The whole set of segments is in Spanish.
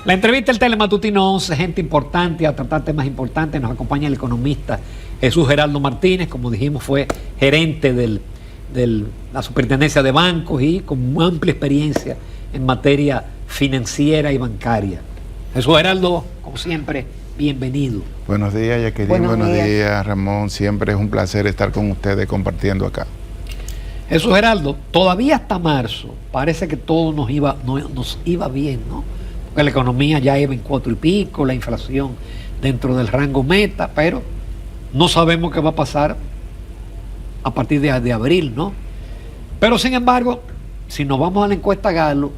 La entrevista del Telematutino 11, gente importante a tratar temas importantes. Nos acompaña el economista Jesús Geraldo Martínez, como dijimos, fue gerente de la Superintendencia de Bancos y con amplia experiencia en materia financiera y bancaria. Jesús Geraldo, como siempre, bienvenido. Buenos días, Jacqueline. Buenos días, Ramón. Siempre es un placer estar con ustedes compartiendo acá. Jesús Geraldo, todavía hasta marzo parece que todo nos iba bien, ¿no? Porque la economía ya iba en 4 y pico, la inflación dentro del rango meta, pero no sabemos qué va a pasar a partir de abril, ¿no? Pero sin embargo, si nos vamos a la encuesta Galo,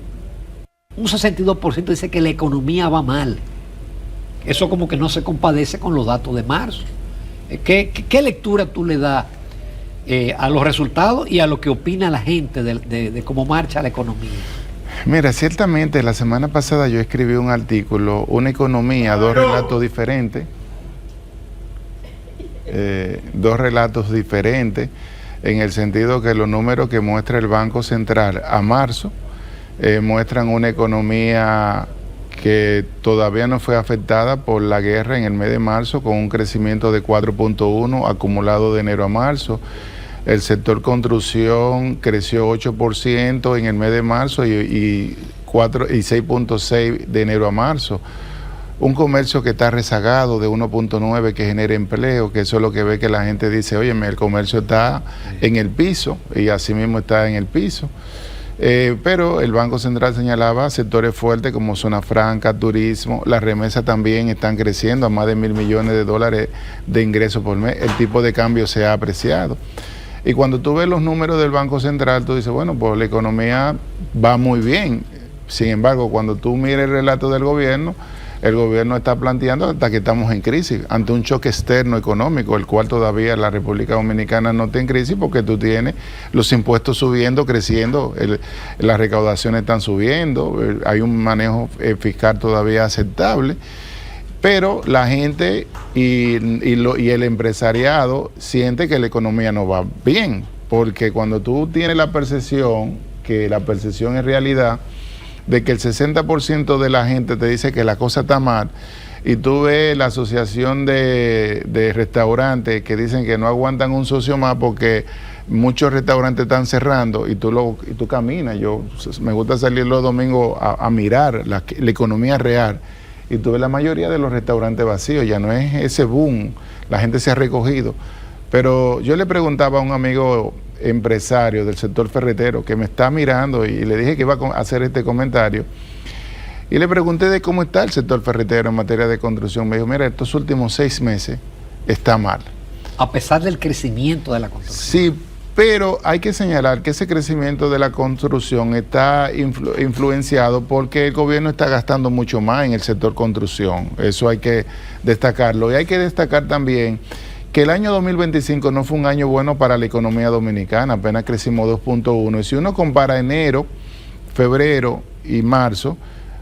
un 62% dice que la economía va mal. Eso como que no se compadece con los datos de marzo. ¿Qué lectura tú le das a los resultados y a lo que opina la gente de cómo marcha la economía? Mira, ciertamente la semana pasada yo escribí un artículo, una economía, dos relatos diferentes, en el sentido que los números que muestra el Banco Central a marzo muestran una economía que todavía no fue afectada por la guerra en el mes de marzo, con un crecimiento de 4.1 acumulado de enero a marzo. El sector construcción creció 8% en el mes de marzo y 6.6% de enero a marzo. Un comercio que está rezagado de 1.9 que genera empleo, que eso es lo que ve que la gente dice, oye, el comercio está en el piso, y así mismo está en el piso. Pero el Banco Central señalaba sectores fuertes como zona franca, turismo, las remesas también están creciendo a más de $1.000 millones de ingresos por mes. El tipo de cambio se ha apreciado. Y cuando tú ves los números del Banco Central, tú dices, bueno, pues la economía va muy bien. Sin embargo, cuando tú miras el relato del gobierno, el gobierno está planteando hasta que estamos en crisis, ante un choque externo económico, el cual todavía la República Dominicana no está en crisis porque tú tienes los impuestos subiendo, creciendo, las recaudaciones están subiendo, hay un manejo fiscal todavía aceptable. Pero la gente y el empresariado siente que la economía no va bien, porque cuando tú tienes la percepción, que la percepción es realidad, de que el 60% de la gente te dice que la cosa está mal, y tú ves la asociación de restaurantes que dicen que no aguantan un socio más porque muchos restaurantes están cerrando, y tú caminas. Me gusta salir los domingos a mirar la economía real, y tú ves la mayoría de los restaurantes vacíos, ya no es ese boom, la gente se ha recogido. Pero yo le preguntaba a un amigo empresario del sector ferretero que me está mirando, y le dije que iba a hacer este comentario, y le pregunté de cómo está el sector ferretero en materia de construcción. Me dijo, mira, estos últimos 6 meses está mal. A pesar del crecimiento de la construcción. Sí, pero hay que señalar que ese crecimiento de la construcción está influenciado porque el gobierno está gastando mucho más en el sector construcción. Eso hay que destacarlo. Y hay que destacar también que el año 2025 no fue un año bueno para la economía dominicana, apenas crecimos 2.1. Y si uno compara enero, febrero y marzo,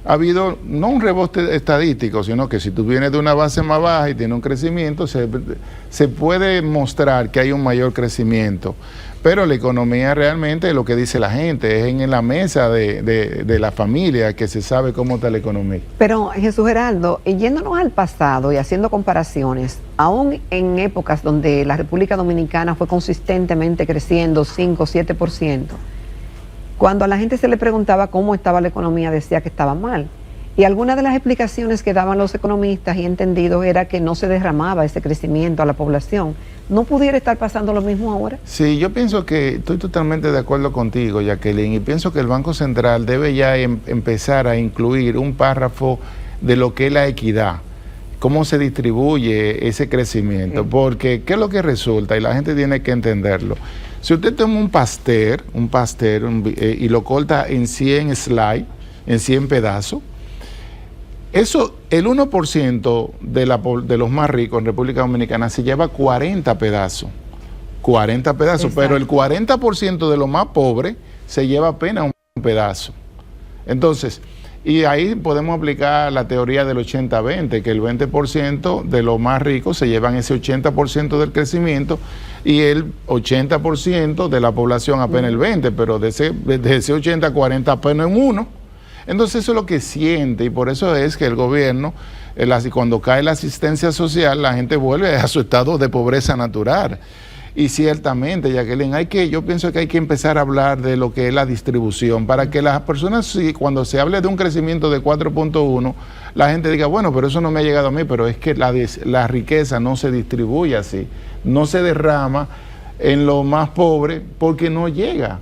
ha habido no un rebote estadístico, sino que si tú vienes de una base más baja y tienes un crecimiento, se puede mostrar que hay un mayor crecimiento. Pero la economía realmente es lo que dice la gente, es en la mesa de la familia que se sabe cómo está la economía. Pero Jesús Geraldo, yéndonos al pasado y haciendo comparaciones, aún en épocas donde la República Dominicana fue consistentemente creciendo 5 o 7%, cuando a la gente se le preguntaba cómo estaba la economía, decía que estaba mal. Y algunas de las explicaciones que daban los economistas y entendidos era que no se derramaba ese crecimiento a la población. ¿No pudiera estar pasando lo mismo ahora? Sí, yo pienso que estoy totalmente de acuerdo contigo, Jacqueline, y pienso que el Banco Central debe ya empezar a incluir un párrafo de lo que es la equidad, cómo se distribuye ese crecimiento, porque ¿qué es lo que resulta? Y la gente tiene que entenderlo. Si usted toma un pastel y lo corta en 100 slices, en 100 pedazos, eso, el 1% de los más ricos en República Dominicana se lleva 40 pedazos. 40 pedazos, exacto. Pero el 40% de los más pobres se lleva apenas un pedazo. Entonces, y ahí podemos aplicar la teoría del 80-20, que el 20% de los más ricos se llevan ese 80% del crecimiento y el 80% de la población apenas el 20%, pero de ese 80-40 apenas en uno. Entonces eso es lo que siente, y por eso es que el gobierno, cuando cae la asistencia social, la gente vuelve a su estado de pobreza natural. Y ciertamente, Jacqueline, yo pienso que hay que empezar a hablar de lo que es la distribución, para que las personas, cuando se hable de un crecimiento de 4.1, la gente diga, bueno, pero eso no me ha llegado a mí, pero es que la riqueza no se distribuye así, no se derrama en lo más pobre porque no llega.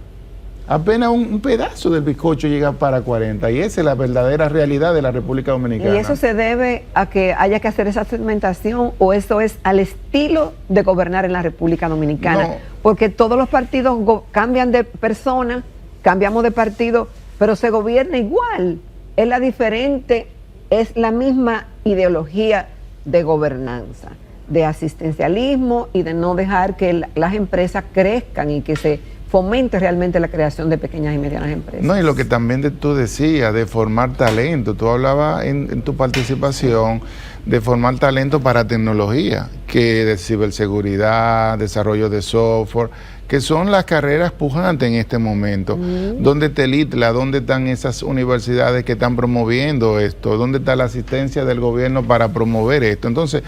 Apenas un pedazo del bizcocho llega para 40, y esa es la verdadera realidad de la República Dominicana. ¿Y eso se debe a que haya que hacer esa segmentación, o eso es al estilo de gobernar en la República Dominicana? No. Porque todos los partidos cambian de persona, cambiamos de partido, pero se gobierna igual. Es la misma ideología de gobernanza, de asistencialismo y de no dejar que las empresas crezcan y que se fomente realmente la creación de pequeñas y medianas empresas. No, y lo que también tú decías, de formar talento. Tú hablabas en tu participación de formar talento para tecnología, que de ciberseguridad, desarrollo de software, que son las carreras pujantes en este momento. ¿Dónde está el ITLA? ¿Dónde están esas universidades que están promoviendo esto? ¿Dónde está la asistencia del gobierno para promover esto? Entonces,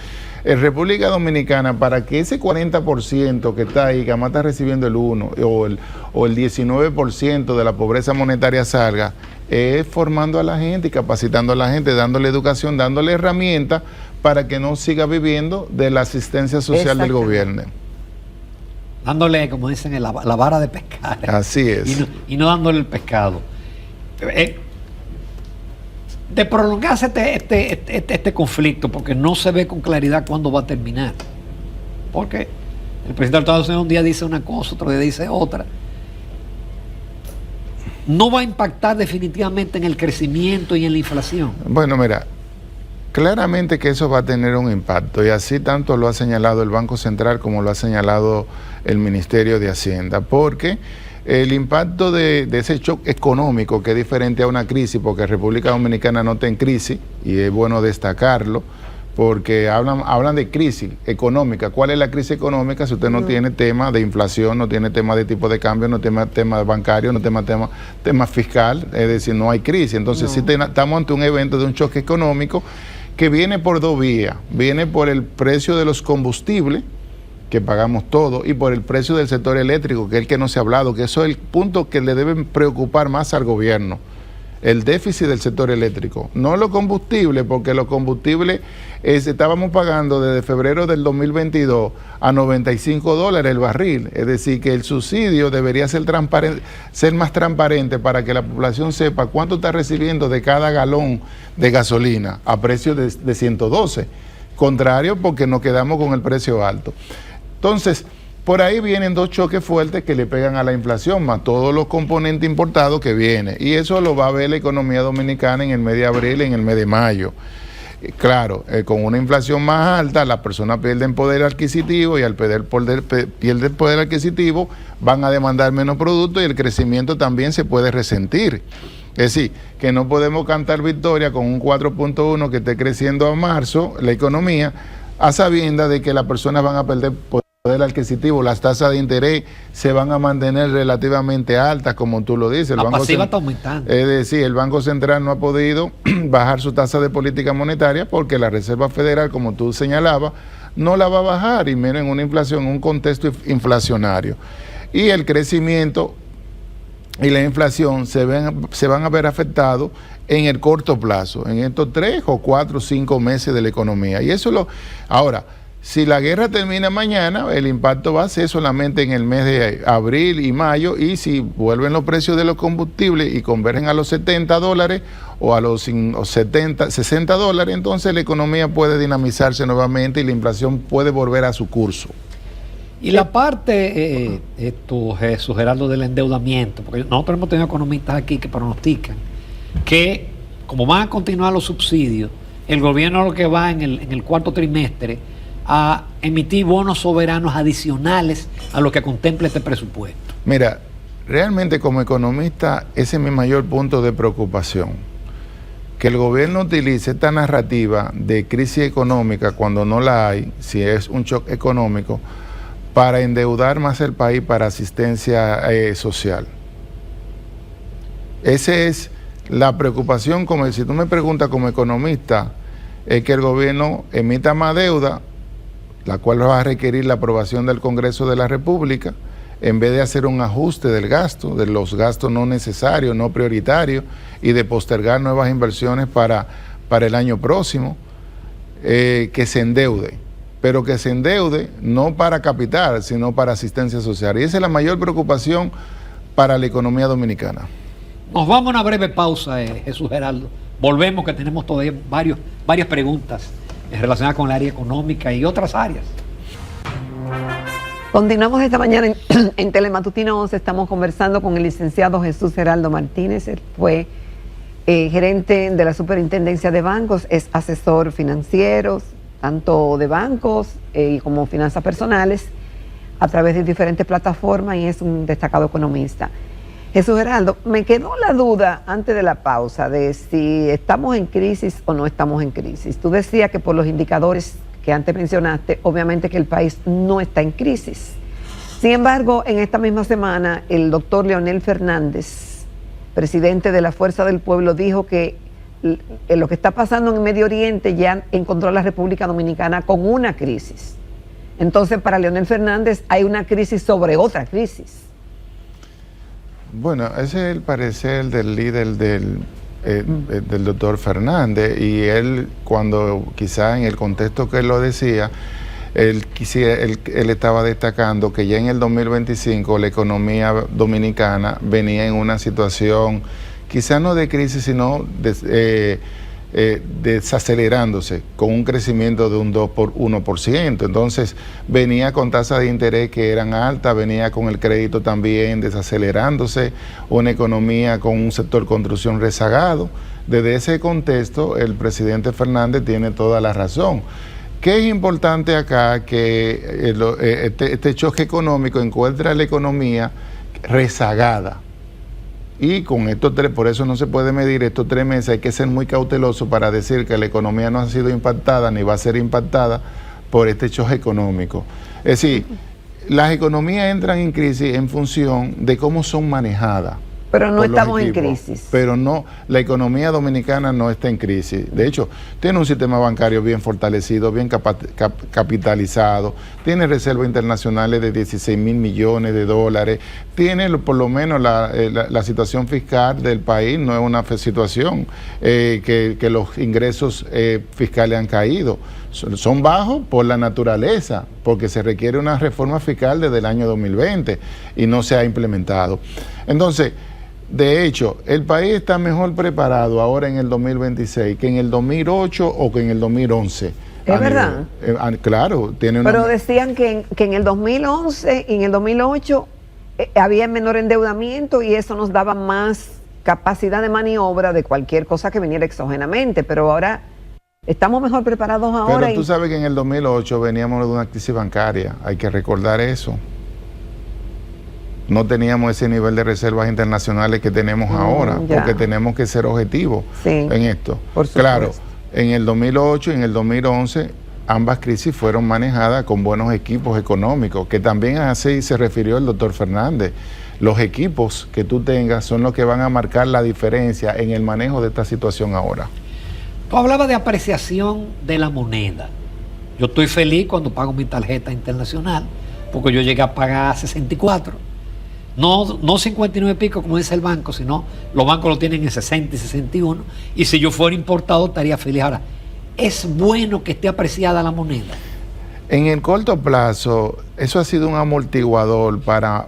en República Dominicana, para que ese 40% que está ahí, que además está recibiendo el 1 o el 19% de la pobreza monetaria salga, es formando a la gente y capacitando a la gente, dándole educación, dándole herramientas para que no siga viviendo de la asistencia social del gobierno. Dándole, como dicen, la vara de pescar. Así es. Y no dándole el pescado. De prolongarse este conflicto, porque no se ve con claridad cuándo va a terminar. Porque el presidente de Estados Unidos un día dice una cosa, otro día dice otra. No va a impactar definitivamente en el crecimiento y en la inflación. Bueno, mira, claramente que eso va a tener un impacto, y así tanto lo ha señalado el Banco Central como lo ha señalado el Ministerio de Hacienda, porque el impacto de ese shock económico, que es diferente a una crisis, porque República Dominicana no está en crisis, y es bueno destacarlo, porque hablan de crisis económica. ¿Cuál es la crisis económica si usted no tiene tema de inflación, no tiene tema de tipo de cambio, no tiene tema bancario, no tiene tema fiscal? Es decir, no hay crisis. Entonces sí estamos ante un evento de un choque económico que viene por dos vías. Viene por el precio de los combustibles, que pagamos todo, y por el precio del sector eléctrico, que es el que no se ha hablado, que eso es el punto que le debe preocupar más al gobierno, el déficit del sector eléctrico, no los combustibles, porque los combustibles estábamos pagando desde febrero del 2022 a $95 el barril, es decir, que el subsidio debería ser más transparente para que la población sepa cuánto está recibiendo de cada galón de gasolina a precio de 112, contrario porque nos quedamos con el precio alto. Entonces, por ahí vienen dos choques fuertes que le pegan a la inflación, más todos los componentes importados que vienen. Y eso lo va a ver la economía dominicana en el mes de abril y en el mes de mayo. Claro, con una inflación más alta, las personas pierden poder adquisitivo, y al perder poder adquisitivo van a demandar menos productos, y el crecimiento también se puede resentir. Es decir, que no podemos cantar victoria con un 4.1 que esté creciendo a marzo, la economía, a sabiendas de que las personas van a perder poder adquisitivo, las tasas de interés se van a mantener relativamente altas, como tú lo dices. La pasiva está aumentando. Es decir, el Banco Central no ha podido bajar su tasa de política monetaria porque la Reserva Federal, como tú señalabas, no la va a bajar, y menos en una inflación, en un contexto inflacionario. Y el crecimiento y la inflación se van a ver afectados en el corto plazo, en estos 3 o 4 o 5 meses de la economía. Y eso ahora, si la guerra termina mañana, el impacto va a ser solamente en el mes de abril y mayo, y si vuelven los precios de los combustibles y convergen a los $70 o a los 60 dólares, entonces la economía puede dinamizarse nuevamente y la inflación puede volver a su curso. Y la parte, Jesús Geraldo, del endeudamiento, porque nosotros hemos tenido economistas aquí que pronostican que, como van a continuar los subsidios, el gobierno lo que va en el cuarto trimestre a emitir bonos soberanos adicionales a lo que contempla este presupuesto. Mira, realmente como economista ese es mi mayor punto de preocupación, que el gobierno utilice esta narrativa de crisis económica cuando no la hay, si es un shock económico, para endeudar más el país para asistencia social. Ese es La preocupación, como si tú me preguntas como economista, es que el gobierno emita más deuda, la cual va a requerir la aprobación del Congreso de la República, en vez de hacer un ajuste del gasto, de los gastos no necesarios, no prioritarios, y de postergar nuevas inversiones para el año próximo, que se endeude, pero que se endeude no para capital, sino para asistencia social. Y esa es la mayor preocupación para la economía dominicana. Nos vamos a una breve pausa, Jesús Geraldo. Volvemos, que tenemos todavía varias preguntas relacionadas con el área económica y otras áreas. Continuamos esta mañana en Telematutino 11. Estamos conversando con el licenciado Jesús Geraldo Martínez. Él fue gerente de la Superintendencia de Bancos, es asesor financiero, tanto de bancos como finanzas personales, a través de diferentes plataformas, y es un destacado economista. Jesús Geraldo, me quedó la duda antes de la pausa de si estamos en crisis o no estamos en crisis. Tú decías que por los indicadores que antes mencionaste, obviamente que el país no está en crisis. Sin embargo, en esta misma semana, el doctor Leonel Fernández, presidente de la Fuerza del Pueblo, dijo que lo que está pasando en Medio Oriente ya encontró a la República Dominicana con una crisis. Entonces, para Leonel Fernández hay una crisis sobre otra crisis. Bueno, ese es el parecer del líder del doctor Fernández, y él, cuando quizá en el contexto que él lo decía, él estaba destacando que ya en el 2025 la economía dominicana venía en una situación quizá no de crisis, sino desacelerándose, con un crecimiento de un 1%. Entonces venía con tasas de interés que eran altas, venía con el crédito también desacelerándose, una economía con un sector construcción rezagado. Desde ese contexto, el presidente Fernández tiene toda la razón. ¿Qué es importante acá? Que este choque económico encuentra a la economía rezagada. Y con estos por eso no se puede medir estos 3 meses, hay que ser muy cauteloso para decir que la economía no ha sido impactada ni va a ser impactada por este choque económico. Es decir, las economías entran en crisis en función de cómo son manejadas. Pero no estamos en crisis. Pero no, la economía dominicana no está en crisis. De hecho, tiene un sistema bancario bien fortalecido, bien capitalizado, tiene reservas internacionales de 16,000 millones de dólares, tiene por lo menos la situación fiscal del país, no es una situación que los ingresos fiscales han caído. Son bajos por la naturaleza, porque se requiere una reforma fiscal desde el año 2020 y no se ha implementado. Entonces, de hecho, el país está mejor preparado ahora en el 2026 que en el 2008 o que en el 2011. ¿Es verdad? Claro. Pero decían que en el 2011 y en el 2008 había menor endeudamiento y eso nos daba más capacidad de maniobra de cualquier cosa que viniera exógenamente, pero ahora estamos mejor preparados ahora. Pero tú sabes que en el 2008 veníamos de una crisis bancaria, hay que recordar eso. No teníamos ese nivel de reservas internacionales que tenemos ahora, porque tenemos que ser objetivos en esto. Claro, en el 2008 y en el 2011 ambas crisis fueron manejadas con buenos equipos económicos, que también así se refirió el doctor Fernández. Los equipos que tú tengas son los que van a marcar la diferencia en el manejo de esta situación ahora. Tú hablabas de apreciación de la moneda. Yo estoy feliz cuando pago mi tarjeta internacional, porque yo llegué a pagar 64. No 59 y pico como dice el banco, sino los bancos lo tienen en 60 y 61, y si yo fuera importado estaría feliz. Ahora, ¿es bueno que esté apreciada la moneda? En el corto plazo, eso ha sido un amortiguador para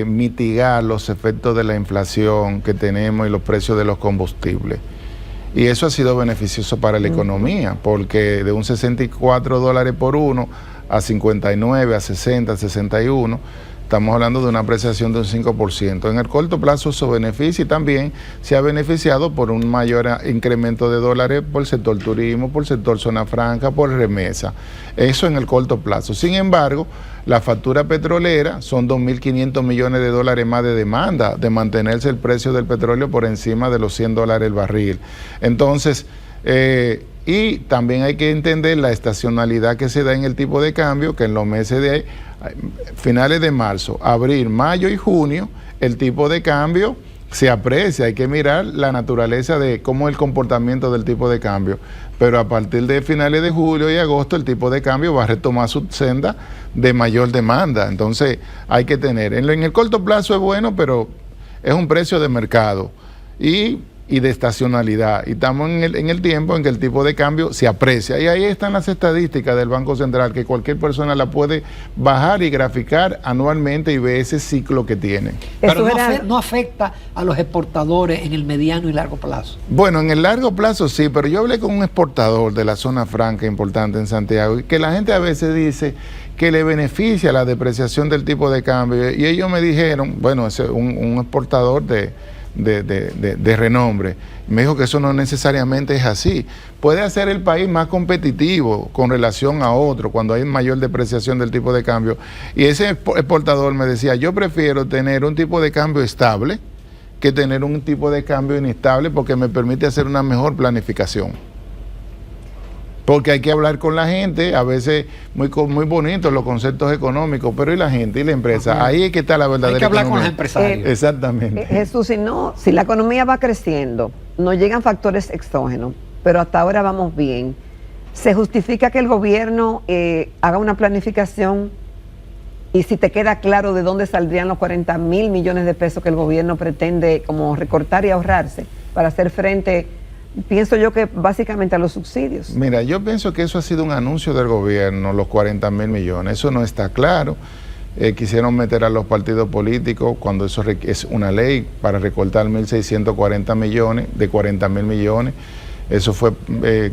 mitigar los efectos de la inflación que tenemos y los precios de los combustibles. Y eso ha sido beneficioso para la economía, porque de un 64 dólares por uno a 59, a 60, a 61, estamos hablando de una apreciación de un 5%. En el corto plazo eso beneficia, y también se ha beneficiado por un mayor incremento de dólares por el sector turismo, por el sector zona franca, por remesa. Eso en el corto plazo. Sin embargo, la factura petrolera son 2.500 millones de dólares más de demanda de mantenerse el precio del petróleo por encima de los 100 dólares el barril. Entonces, y también hay que entender la estacionalidad que se da en el tipo de cambio, que en los meses de finales de marzo, abril, mayo y junio, el tipo de cambio se aprecia, hay que mirar la naturaleza de cómo es el comportamiento del tipo de cambio, pero a partir de finales de julio y agosto el tipo de cambio va a retomar su senda de mayor demanda, entonces hay que tener, en el corto plazo es bueno, pero es un precio de mercado y de estacionalidad, y estamos en el tiempo en que el tipo de cambio se aprecia, y ahí están las estadísticas del Banco Central, que cualquier persona la puede bajar y graficar anualmente y ver ese ciclo que tiene. Pero no afecta a los exportadores en el mediano y largo plazo. Bueno, en el largo plazo sí, pero yo hablé con un exportador de la zona franca importante en Santiago, y que la gente a veces dice que le beneficia la depreciación del tipo de cambio, y ellos me dijeron, bueno, es un exportador de renombre, me dijo que eso no necesariamente es así. Puede hacer el país más competitivo con relación a otro cuando hay mayor depreciación del tipo de cambio, y ese exportador me decía, yo prefiero tener un tipo de cambio estable que tener un tipo de cambio inestable, porque me permite hacer una mejor planificación. Porque hay que hablar con la gente, a veces muy bonitos los conceptos económicos, pero ¿y la gente y la empresa? Ajá. Ahí es que está la verdadera. Hay que hablar economía. con los empresarios. Exactamente. Jesús, si la economía va creciendo, no llegan factores exógenos, pero hasta ahora vamos bien, ¿se justifica que el gobierno haga una planificación? Y si te queda claro de dónde saldrían los 40,000 millones de pesos que el gobierno pretende como recortar y ahorrarse para hacer frente, pienso yo que básicamente a los subsidios. Mira, yo pienso que eso ha sido un anuncio del gobierno, los 40,000 millones, eso no está claro. Quisieron meter a los partidos políticos cuando eso es una ley para recortar 1.640 millones, de 40,000 millones. Eso fue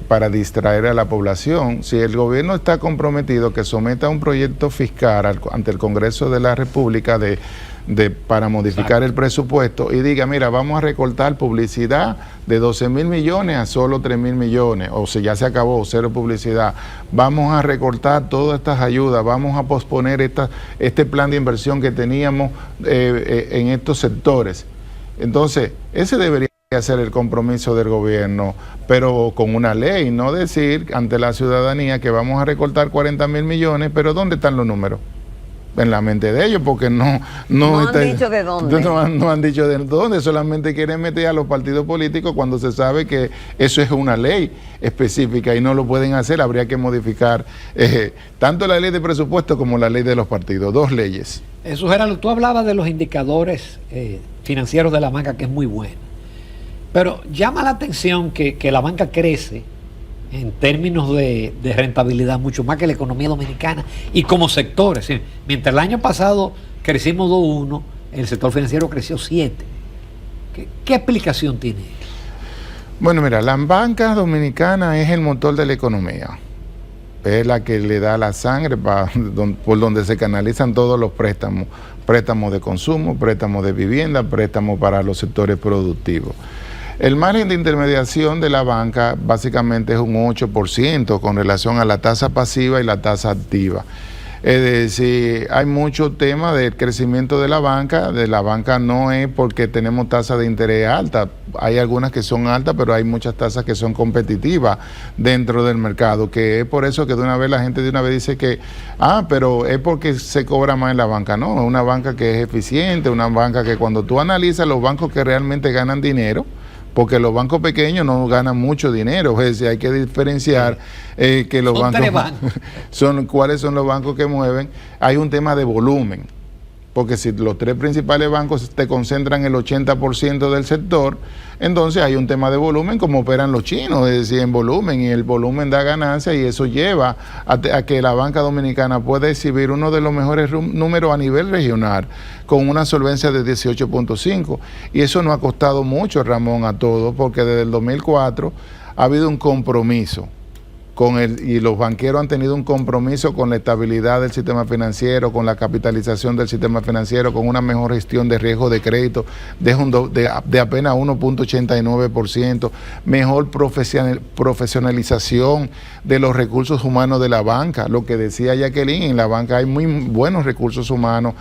para distraer a la población. Si el gobierno está comprometido que someta un proyecto fiscal ante el Congreso de la República para modificar el presupuesto y diga, mira, vamos a recortar publicidad de 12,000 millones a solo 3,000 millones, o si ya se acabó, cero publicidad, vamos a recortar todas estas ayudas, vamos a posponer este plan de inversión que teníamos en estos sectores. Entonces, ese debería ser el compromiso del gobierno, pero con una ley, no decir ante la ciudadanía que vamos a recortar 40,000 millones, pero ¿dónde están los números? En la mente de ellos, porque no han dicho de dónde. No han dicho de dónde, solamente quieren meter a los partidos políticos cuando se sabe que eso es una ley específica y no lo pueden hacer. Habría que modificar tanto la ley de presupuesto como la ley de los partidos, dos leyes. Gerardo, tú hablabas de los indicadores financieros de la banca, que es muy bueno, pero llama la atención que la banca crece en términos de rentabilidad mucho más que la economía dominicana y como sectores. Mientras el año pasado crecimos 2.1, el sector financiero creció 7. ¿Qué explicación tiene? Bueno, mira, la banca dominicana es el motor de la economía. Es la que le da la sangre por donde se canalizan todos los préstamos. Préstamos de consumo, préstamos de vivienda, préstamos para los sectores productivos. El margen de intermediación de la banca básicamente es un 8% con relación a la tasa pasiva y la tasa activa. Es decir, hay mucho tema del crecimiento de la banca no es porque tenemos tasas de interés altas, hay algunas que son altas, pero hay muchas tasas que son competitivas dentro del mercado, que es por eso que la gente de una vez dice que, pero es porque se cobra más en la banca. No, es una banca que es eficiente, una banca que cuando tú analizas los bancos que realmente ganan dinero, porque los bancos pequeños no ganan mucho dinero, es decir, hay que diferenciar que los bancos cuáles son los bancos que mueven. Hay un tema de volumen, porque si los tres principales bancos te concentran el 80% del sector, entonces hay un tema de volumen, como operan los chinos, es decir, en volumen, y el volumen da ganancia, y eso lleva a que la banca dominicana pueda exhibir uno de los mejores números a nivel regional, con una solvencia de 18.5, y eso no ha costado mucho, Ramón, a todos, porque desde el 2004 ha habido un compromiso y los banqueros han tenido un compromiso con la estabilidad del sistema financiero, con la capitalización del sistema financiero, con una mejor gestión de riesgo de crédito de apenas 1.89%, mejor profesionalización de los recursos humanos de la banca. Lo que decía Jacqueline, en la banca hay muy buenos recursos humanos,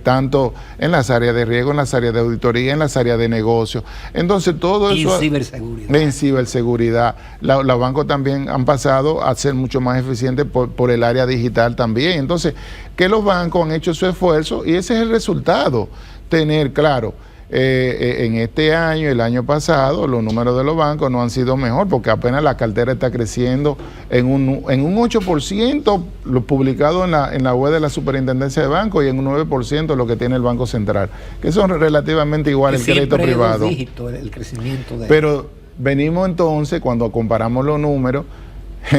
tanto en las áreas de riesgo, en las áreas de auditoría, en las áreas de negocio. Entonces todo eso... En ciberseguridad. En ciberseguridad. Los bancos también han pasado a ser mucho más eficientes por el área digital también. Entonces, que los bancos han hecho su esfuerzo y ese es el resultado. Tener, claro, en este año, el año pasado, los números de los bancos no han sido mejor porque apenas la cartera está creciendo en un 8%, lo publicado en la web de la Superintendencia de Bancos, y en un 9% lo que tiene el Banco Central, que son relativamente iguales el crédito privado. El crecimiento de... Pero venimos entonces, cuando comparamos los números,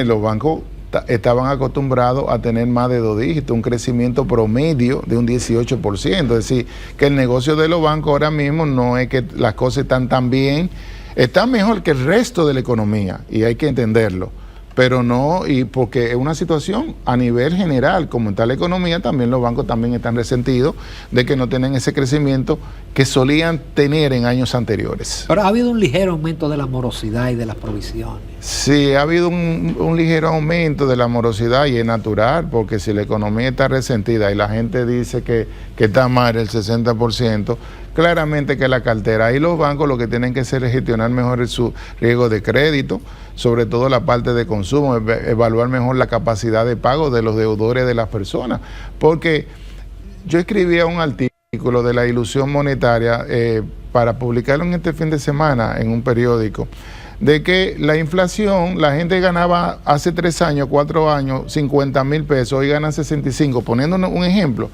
los bancos estaban acostumbrados a tener más de 2 dígitos, un crecimiento promedio de un 18%. Es decir, que el negocio de los bancos ahora mismo no es que las cosas están tan bien, están mejor que el resto de la economía, y hay que entenderlo. Pero no, y porque es una situación a nivel general, como está la economía, también los bancos también están resentidos de que no tienen ese crecimiento que solían tener en años anteriores. Pero ha habido un ligero aumento de la morosidad y de las provisiones. Sí, ha habido un ligero aumento de la morosidad, y es natural, porque si la economía está resentida y la gente dice que está mal el 60%, claramente que la cartera y los bancos lo que tienen que hacer es gestionar mejor su riesgo de crédito, sobre todo la parte de consumo, evaluar mejor la capacidad de pago de los deudores de las personas, porque yo escribía un artículo de la ilusión monetaria para publicarlo en este fin de semana en un periódico, de que la inflación, la gente ganaba hace 3 años, 4 años, 50,000 pesos, hoy ganan 65, poniendo un ejemplo.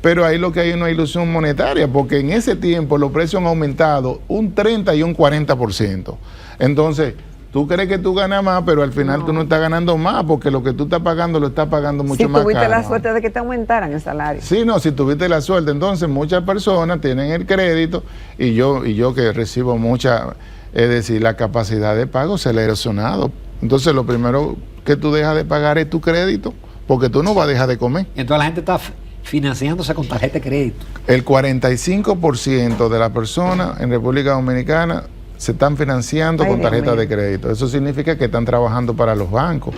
Pero ahí lo que hay es una ilusión monetaria, porque en ese tiempo los precios han aumentado un 30 y un 40%. Entonces, tú crees que tú ganas más, pero al final tú no estás ganando más, porque lo que tú estás pagando lo estás pagando mucho más caro. Si tuviste la suerte de que te aumentaran el salario. Sí, no, si tuviste la suerte. Entonces, muchas personas tienen el crédito, y yo que recibo mucha, es decir, la capacidad de pago se le ha erosionado. Entonces, lo primero que tú dejas de pagar es tu crédito, porque tú no vas a dejar de comer. Entonces la gente está financiándose con tarjeta de crédito. El 45% de las personas en República Dominicana se están financiando con tarjetas de crédito. Eso significa que están trabajando para los bancos,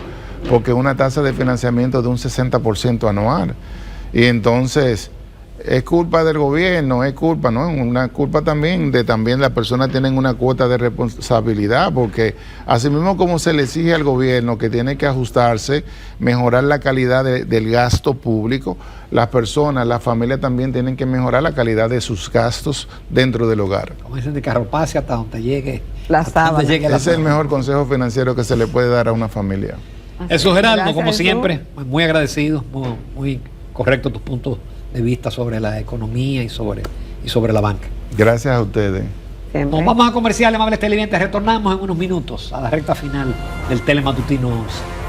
porque una tasa de financiamiento de un 60% anual. Y entonces, es culpa del gobierno, es culpa, ¿no? Una culpa también las personas tienen una cuota de responsabilidad, porque así mismo como se le exige al gobierno que tiene que ajustarse, mejorar la calidad del gasto público, las personas, las familias también tienen que mejorar la calidad de sus gastos dentro del hogar. Como dicen, de carropace hasta donde llegue la sábana. Ese es el mejor consejo financiero que se le puede dar a una familia. Jesús Geraldo, como siempre, muy agradecido, muy correcto tus puntos de vista sobre la economía y sobre la banca. Gracias a ustedes. Siempre. Nos vamos a comercial, amables televidentes. Retornamos en unos minutos a la recta final del Telematutino 11.